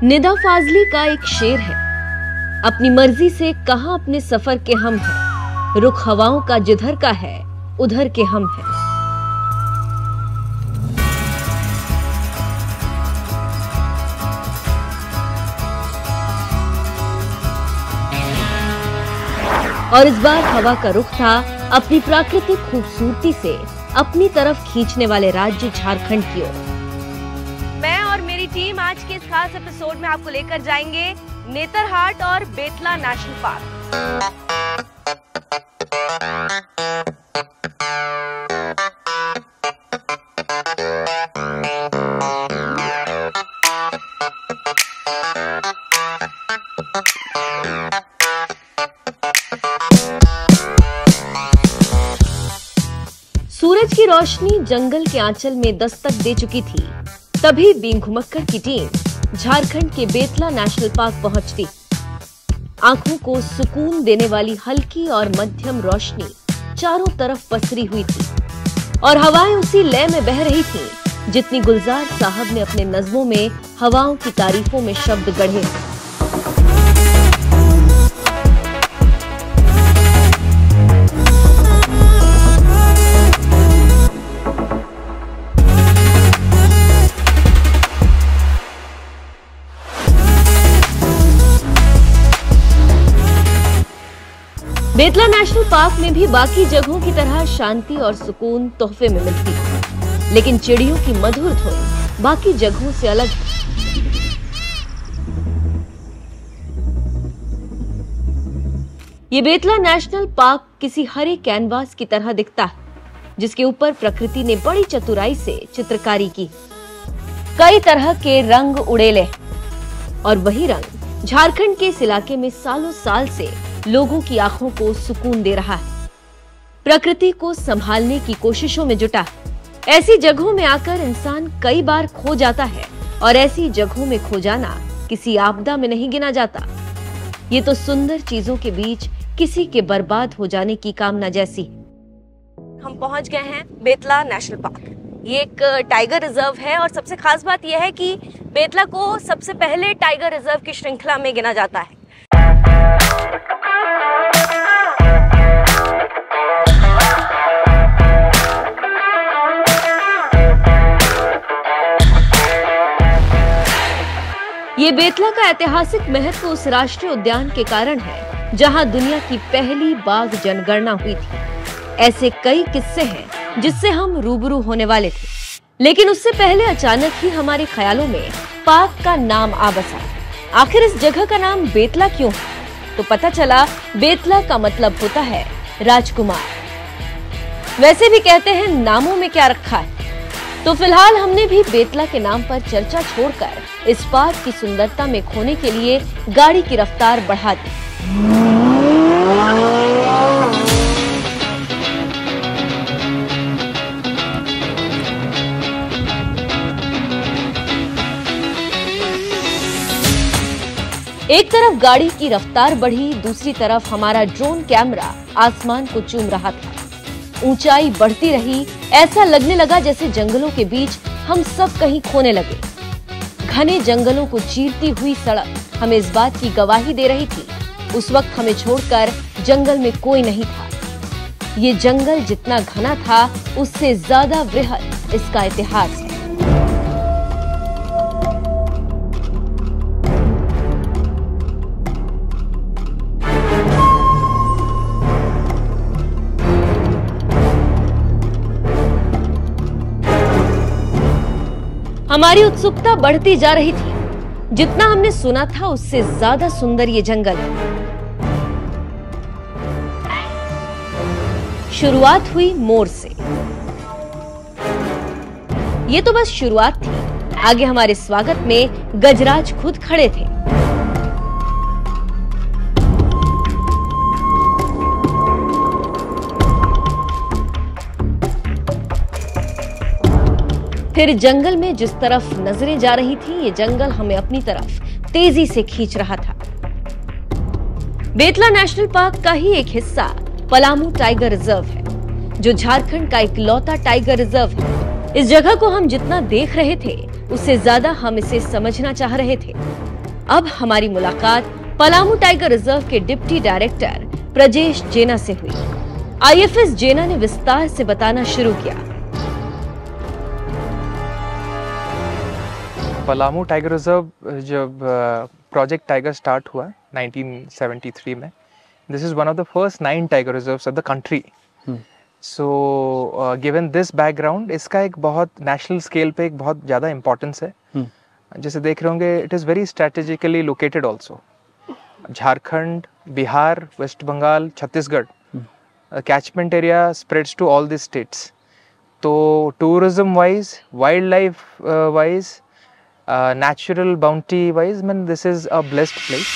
निदा फाजली का एक शेर है, अपनी मर्जी से कहां अपने सफर के हम हैं, रुख हवाओं का जिधर का है उधर के हम हैं। और इस बार हवा का रुख था अपनी प्राकृतिक खूबसूरती से अपनी तरफ खींचने वाले राज्य झारखंड की ओर। मैं और मेरी टीम आज के इस खास एपिसोड में आपको लेकर जाएंगे नेतरहाट और बेतला नेशनल पार्क। सूरज की रोशनी जंगल के आंचल में दस्तक दे चुकी थी, तभी बींग घुमक्कड़ की टीम झारखंड के बेतला नेशनल पार्क पहुंचती। आंखों को सुकून देने वाली हल्की और मध्यम रोशनी चारों तरफ पसरी हुई थी और हवाएं उसी लय में बह रही थीं, जितनी गुलजार साहब ने अपने नज़्मों में हवाओं की तारीफों में शब्द गढ़े। बेतला नेशनल पार्क में भी बाकी जगहों की तरह शांति और सुकून तोहफे में मिलती है, लेकिन चिड़ियों की मधुर धुन बाकी जगहों से अलग है। ये बेतला नेशनल पार्क किसी हरे कैनवास की तरह दिखता है, जिसके ऊपर प्रकृति ने बड़ी चतुराई से चित्रकारी की। कई तरह के रंग उड़ेले और वही रंग झारखंड के इस इलाके में सालों साल से लोगों की आंखों को सुकून दे रहा है। प्रकृति को संभालने की कोशिशों में जुटा। ऐसी जगहों में आकर इंसान कई बार खो जाता है और ऐसी जगहों में खो जाना किसी आपदा में नहीं गिना जाता। ये तो सुंदर चीजों के बीच किसी के बर्बाद हो जाने की कामना जैसी। हम पहुंच गए हैं बेतला नेशनल पार्क। ये एक टाइगर रिजर्व है और सबसे खास बात यह है कि बेतला को सबसे पहले टाइगर रिजर्व की श्रृंखला में गिना जाता है। ये बेतला का ऐतिहासिक महत्व उस राष्ट्रीय उद्यान के कारण है जहां दुनिया की पहली बाघ जनगणना हुई थी। ऐसे कई किस्से हैं जिससे हम रूबरू होने वाले थे, लेकिन उससे पहले अचानक ही हमारे ख्यालों में पार्क का नाम आ बसा। आखिर इस जगह का नाम बेतला क्यों है? तो पता चला बेतला का मतलब होता है राजकुमार। वैसे भी कहते हैं नामों में क्या रखा है। तो फिलहाल हमने भी बेतला के नाम पर चर्चा छोड़कर इस पार्क की सुंदरता में खोने के लिए गाड़ी की रफ्तार बढ़ा दी। एक तरफ गाड़ी की रफ्तार बढ़ी, दूसरी तरफ हमारा ड्रोन कैमरा आसमान को चूम रहा था। ऊंचाई बढ़ती रही, ऐसा लगने लगा जैसे जंगलों के बीच हम सब कहीं खोने लगे। घने जंगलों को चीरती हुई सड़क हमें इस बात की गवाही दे रही थी, उस वक्त हमें छोड़कर जंगल में कोई नहीं था। ये जंगल जितना घना था उससे ज्यादा वृहद इसका इतिहास है। हमारी उत्सुकता बढ़ती जा रही थी। जितना हमने सुना था उससे ज्यादा सुंदर ये जंगल है। शुरुआत हुई मोर से। ये तो बस शुरुआत थी, आगे हमारे स्वागत में गजराज खुद खड़े थे। फिर जंगल में जिस तरफ नजरें जा रही थी, ये जंगल हमें अपनी तरफ तेजी से खींच रहा था। बेतला नेशनल पार्क का ही एक हिस्सा पलामू टाइगर रिजर्व है, जो झारखंड का इकलौता टाइगर रिजर्व है। इस जगह को हम जितना देख रहे थे उससे ज्यादा हम इसे समझना चाह रहे थे। अब हमारी मुलाकात पलामू टाइगर रिजर्व के डिप्टी डायरेक्टर प्रजेश जेना से हुई। आईएफएस जेना ने विस्तार से बताना शुरू किया। पलामू टाइगर रिजर्व जब प्रोजेक्ट टाइगर स्टार्ट हुआ 1973 में, this is one of the first 9 tiger reserves of the country. So given this background, इसका एक बहुत नेशनल स्केल पे एक बहुत ज़्यादा इम्पोर्टेंस है। जैसे देख रहे होंगे, it is very strategically located also. Jharkhand, Bihar, West Bengal, Chhattisgarh, catchment area spreads to all this states. तो tourism wise, wild life wise, natural bounty wise, man, this is a blessed place.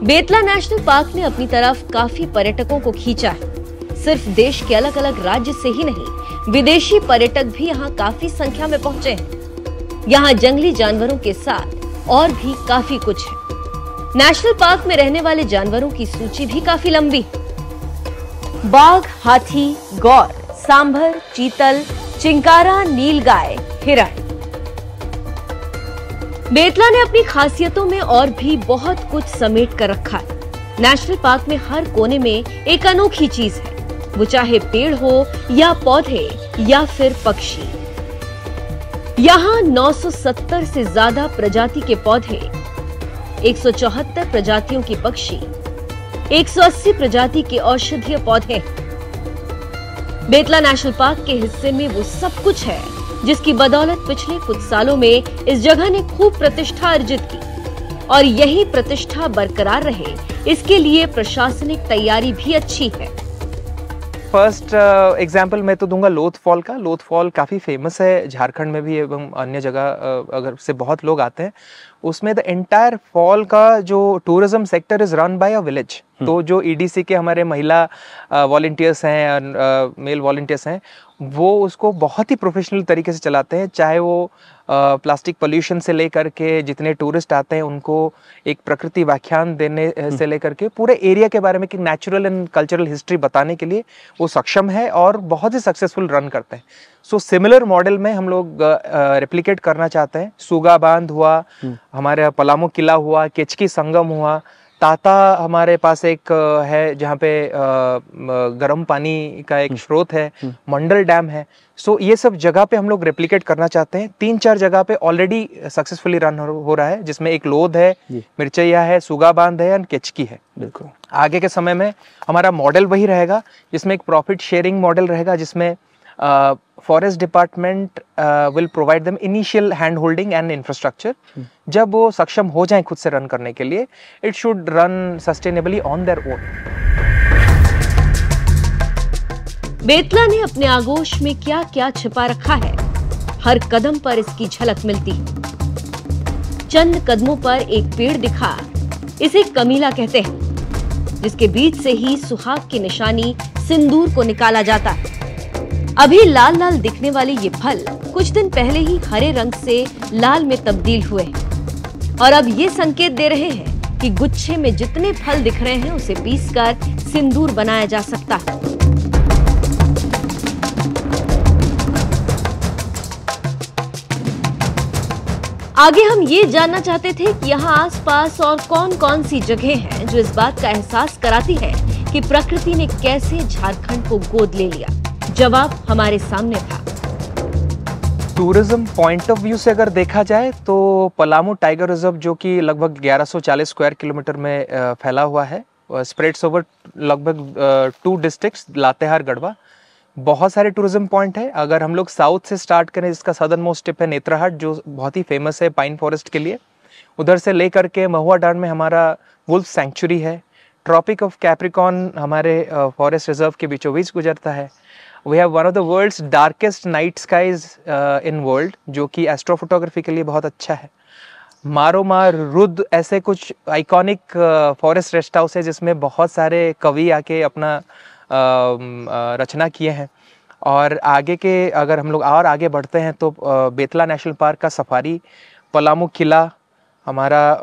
Betla national park ने अपनी तरफ काफी पर्यटकों को खींचा है। सिर्फ देश के अलग अलग राज्य से ही नहीं, विदेशी पर्यटक भी यहाँ काफी संख्या में पहुंचे हैं। यहाँ जंगली जानवरों के साथ और भी काफी कुछ है। नेशनल पार्क में रहने वाले जानवरों की सूची भी काफी लंबी। बाघ, हाथी, गौर, सांभर, चीतल, चिंकारा, नीलगाय, हिरण। बेतला ने अपनी खासियतों में और भी बहुत कुछ समेट कर रखा है। नेशनल पार्क में हर कोने में एक अनोखी चीज है, वो चाहे पेड़ हो या पौधे या फिर पक्षी। यहाँ 970 से ज्यादा प्रजाति के पौधे, 174 प्रजातियों की पक्षी, 180 प्रजाति के औषधीय पौधे। बेतला नेशनल पार्क के हिस्से में वो सब कुछ है जिसकी बदौलत पिछले कुछ सालों में इस जगह ने खूब प्रतिष्ठा अर्जित की, और यही प्रतिष्ठा बरकरार रहे इसके लिए प्रशासनिक तैयारी भी अच्छी है। फर्स्ट एग्जाम्पल मैं तो दूंगा लोथ फॉल का। लोथ फॉल काफ़ी फेमस है झारखंड में भी एवं अन्य जगह अगर से बहुत लोग आते हैं। उसमें द एंटायर फॉल का जो tourism sector is run by a village. तो जो ईडीसी के हमारे महिला वॉलंटियर्स हैं, मेल वॉलंटियर्स हैं, वो उसको बहुत ही प्रोफेशनल तरीके से चलाते हैं। चाहे वो प्लास्टिक पोल्यूशन से लेकर के जितने टूरिस्ट आते हैं उनको एक प्रकृति व्याख्यान देने से लेकर के पूरे एरिया के बारे में कि नेचुरल एंड कल्चरल हिस्ट्री बताने के लिए वो सक्षम है और बहुत ही सक्सेसफुल रन करते हैं। सो सिमिलर मॉडल में हम लोग रेप्लिकेट करना चाहते हैं। सूगा बांध हुआ, हमारे पलामू किला हुआ, केचकी संगम हुआ, ताता हमारे पास एक है जहाँ पे गर्म पानी का एक स्रोत है, मंडल डैम है। सो ये सब जगह पे हम लोग रेप्लिकेट करना चाहते हैं। 3-4 जगह पे ऑलरेडी सक्सेसफुली रन हो रहा है, जिसमें एक लोध है, मिर्चैया है, सुगा बांध है और केचकी है। बिल्कुल आगे के समय में हमारा मॉडल वही रहेगा, जिसमें एक प्रॉफिट शेयरिंग मॉडल रहेगा, जिसमें forest department will provide them initial hand holding and infrastructure. जब वो सक्षम हो जाएं खुद से रन करने के लिए, it should run sustainably on their own. Betla ने अपने आगोश में क्या क्या छिपा रखा है, हर कदम पर इसकी झलक मिलती है। चंद कदमों पर एक पेड़ दिखा, इसे कमीला कहते हैं, जिसके बीच से ही सुहाग की निशानी सिंदूर को निकाला जाता है। अभी लाल लाल दिखने वाले ये फल कुछ दिन पहले ही हरे रंग से लाल में तब्दील हुए और अब ये संकेत दे रहे हैं कि गुच्छे में जितने फल दिख रहे हैं उसे पीसकर सिंदूर बनाया जा सकता है। आगे हम ये जानना चाहते थे कि यहाँ आसपास और कौन कौन सी जगह हैं जो इस बात का एहसास कराती है कि प्रकृति ने कैसे झारखंड को गोद ले लिया। जवाब हमारे सामने था। टूरिज्म पॉइंट ऑफ व्यू से अगर देखा जाए तो पलामू टाइगर रिजर्व, जो कि लगभग 1140 स्क्वायर किलोमीटर में फैला हुआ है, स्प्रेड्स ओवर लगभग 2 डिस्ट्रिक्ट्स लातेहार, गढ़वा। बहुत सारे टूरिज्म पॉइंट है। अगर हम लोग साउथ से स्टार्ट करें, जिसका सदर्न मोस्ट टिप है नेत्राहाट, जो बहुत ही फेमस है पाइन फॉरेस्ट के लिए, उधर से लेकर के महुआ डांड में हमारा वुल्फ सेंचुरी है। ट्रॉपिक ऑफ कैप्रिकॉन हमारे फॉरेस्ट रिजर्व के बीचों बीच गुजरता है। We have one of the world's darkest night skies in world, जो कि एस्ट्रोफोटोग्राफी के लिए बहुत अच्छा है। मारोमार, रुद्र, ऐसे कुछ आइकॉनिक फॉरेस्ट रेस्ट हाउस है जिसमें बहुत सारे कवि आके अपना रचना किए हैं। और आगे के अगर हम लोग और आगे बढ़ते हैं तो बेतला नेशनल पार्क का सफारी, पलामू किला, हमारा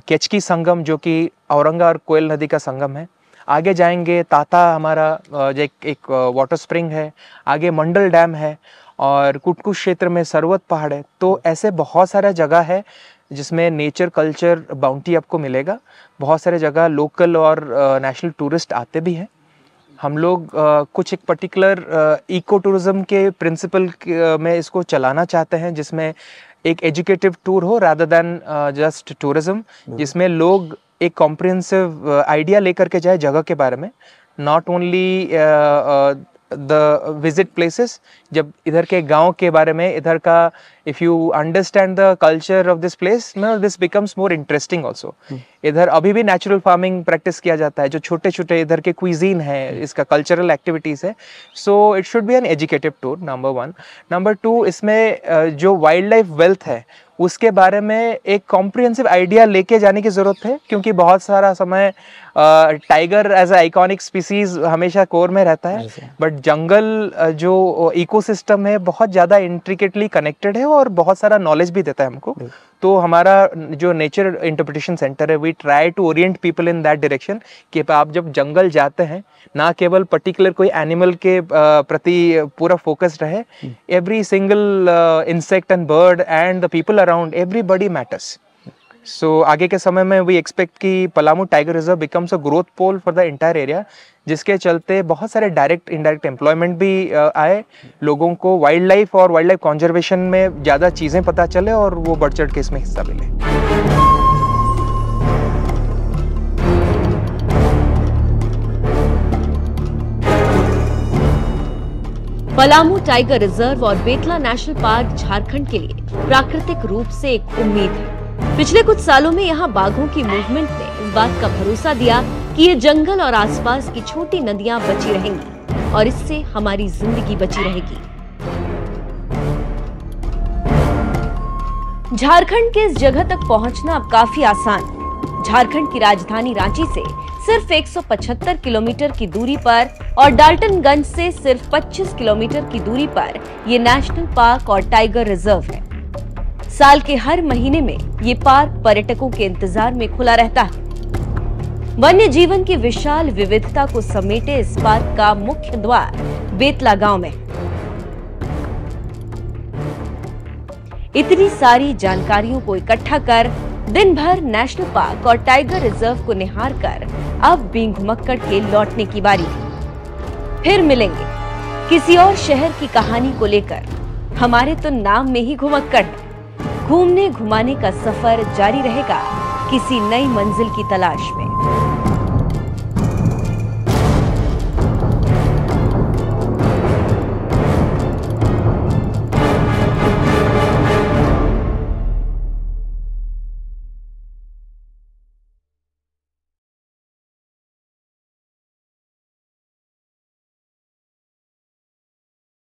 केचकी संगम जो कि औरंगा और कोयल नदी का संगम है। आगे जाएंगे ताता हमारा एक वाटर स्प्रिंग है, आगे मंडल डैम है और कुटकुश क्षेत्र में सरवत पहाड़ है। तो ऐसे बहुत सारा जगह है जिसमें नेचर कल्चर बाउंटी आपको मिलेगा। बहुत सारे जगह लोकल और नेशनल टूरिस्ट आते भी हैं। हम लोग कुछ एक पर्टिकुलर इको टूरिज्म के प्रिंसिपल में इसको चलाना चाहते हैं, जिसमें एक एजुकेटिव टूर हो रादर देन जस्ट टूरिज्म, जिसमें लोग एक कॉम्प्रिहेंसिव आइडिया लेकर के जाए जगह के बारे में, not only the visit places. जब इधर के गांव के बारे में, इधर का if you understand the culture of this place, this becomes more interesting also. इधर अभी भी नेचुरल फार्मिंग प्रैक्टिस किया जाता है, जो छोटे छोटे इधर के क्विजीन है, इसका कल्चरल एक्टिविटीज है। So it should be an educative tour, number 1। Number 2, इसमें जो वाइल्ड लाइफ वेल्थ है उसके बारे में एक कॉम्प्रिहेंसिव आइडिया लेके जाने की ज़रूरत है, क्योंकि बहुत सारा समय tiger as a iconic species हमेशा कोर में रहता है, बट जंगल जो इकोसिस्टम है बहुत ज़्यादा इंट्रिकेटली कनेक्टेड है और बहुत सारा नॉलेज भी देता है हमको। तो हमारा जो नेचर इंटरप्रिटेशन सेंटर है, we try to orient people in that direction कि आप जब जंगल जाते हैं ना केवल पर्टिकुलर कोई एनिमल के प्रति पूरा फोकस रहे, every single insect and bird and the people around, everybody matters. So आगे के समय में वी एक्सपेक्ट कि Palamu tiger reserve becomes a growth pole for the entire area, जिसके चलते बहुत सारे डायरेक्ट इनडायरेक्ट एम्प्लॉयमेंट भी आए, लोगों को वाइल्ड लाइफ और वाइल्ड लाइफ कंजर्वेशन में ज़्यादा चीज़ें पता चले और वो बढ़ चढ़ के इसमें हिस्सा मिले। पलामू टाइगर रिजर्व और बेतला नेशनल पार्क झारखंड के लिए प्राकृतिक रूप से एक उम्मीद है। पिछले कुछ सालों में यहाँ बाघों की मूवमेंट ने इस बात का भरोसा दिया कि ये जंगल और आसपास की छोटी नदियां बची रहेंगी और इससे हमारी जिंदगी बची रहेगी। झारखंड के इस जगह तक पहुंचना अब काफी आसान है। झारखंड की राजधानी रांची से सिर्फ 175 किलोमीटर की दूरी पर और डाल्टनगंज से सिर्फ 25 किलोमीटर की दूरी पर ये नेशनल पार्क और टाइगर रिजर्व है। साल के हर महीने में ये पार्क पर्यटकों के इंतजार में खुला रहता है। वन्य जीवन की विशाल विविधता को समेटे इस पार्क का मुख्य द्वार बेतला गांव में। इतनी सारी जानकारियों को इकट्ठा कर दिन भर नेशनल पार्क और टाइगर रिजर्व को निहार कर अब बींग घुमक्कड़ के लौटने की बारी है। फिर मिलेंगे किसी और शहर की कहानी को लेकर। हमारे तो नाम में ही घुमक्कड़ है। घूमने घुमाने का सफर जारी रहेगा किसी नई मंजिल की तलाश में।